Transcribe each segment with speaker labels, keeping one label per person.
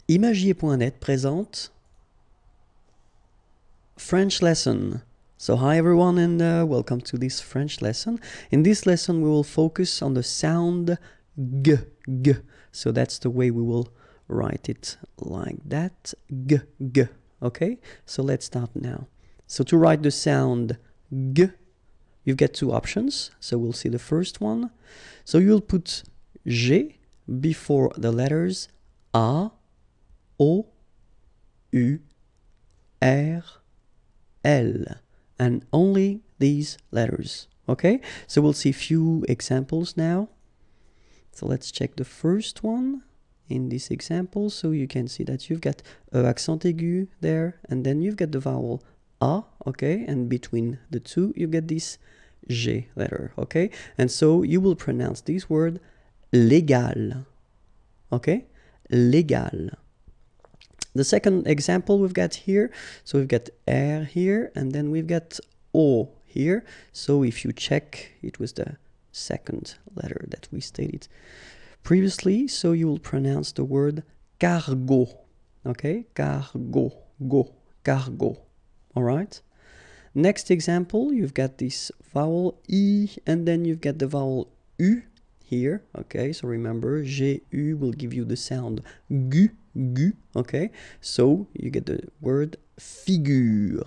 Speaker 1: Imagier.net présente French lesson. So hi everyone and welcome to this French lesson. In this lesson we will focus on the sound g. So that's the way we will write it, like that, g. Okay, so let's start now. So to write the sound g, you've got two options. So we'll see the first one. So you'll put G before the letters A, O, U, R, L, and only these letters. Okay, so we'll see a few examples now. So let's check the first one in this example. So you can see that you've got accent aigu there, and then you've got the vowel A, okay, and between the two you get this G letter, okay, and so you will pronounce this word légal, okay, légal. The second example we've got here, so we've got R here, and then we've got O here. So if you check, it was the second letter that we stated previously, so you will pronounce the word cargo, okay, cargo, cargo, all right. Next example, you've got this vowel E, and then you've got the vowel U here, okay, so remember, G-U will give you the sound gu, okay, so you get the word figure,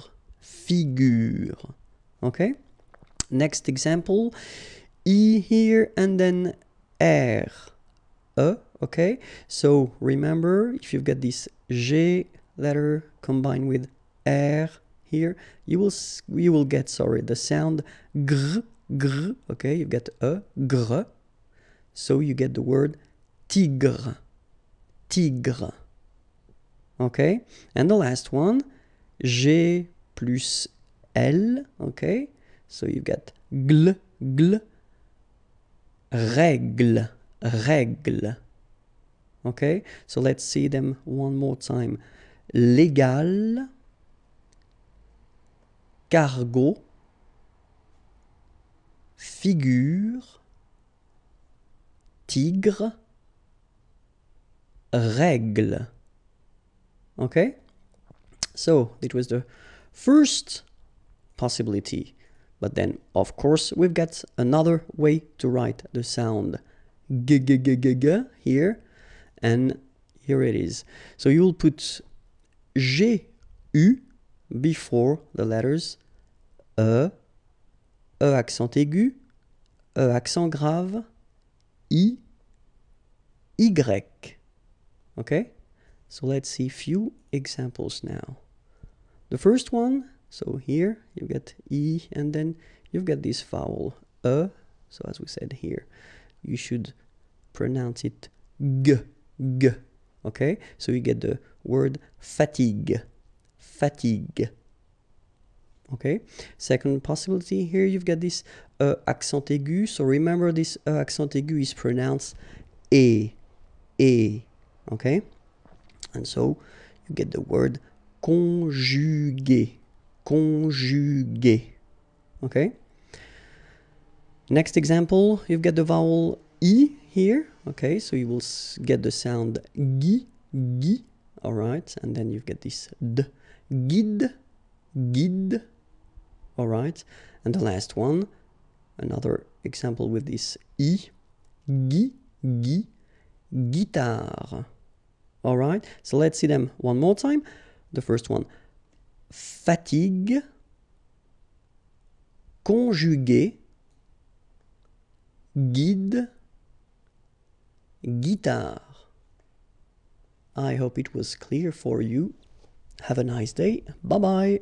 Speaker 1: okay. Next example, E here, and then R, E, okay, so remember, if you've got this G letter combined with R here, you will get, the sound gr, okay, you've got a gr, so you get the word tigre, okay, and the last one, G plus L, okay, so you've got gl, règle, okay, so let's see them one more time. Légal, cargo, figure, tigre, règle. Okay? So it was the first possibility. But then, of course, we've got another way to write the sound g here. And here it is. So you will put G-U before the letters E accent aigu, E accent grave, I, Y. Okay? So let's see a few examples now. The first one, so here you get I, and then you've got this vowel E. So as we said here, you should pronounce it G. Okay? So you get the word fatigue. Okay? Second possibility, here you've got this accent aigu. So remember, this accent aigu is pronounced A. Okay? And so you get the word conjugué. Okay? Next example, you've got the vowel I here. Okay, so you will get the sound gi, all right, and then you've got this d, guide, all right, and the last one, another example with this I, guitare, all right. So let's see them one more time. The first one, fatigue, conjugué, guide, guitar. I hope it was clear for you. Have a nice day. Bye-bye.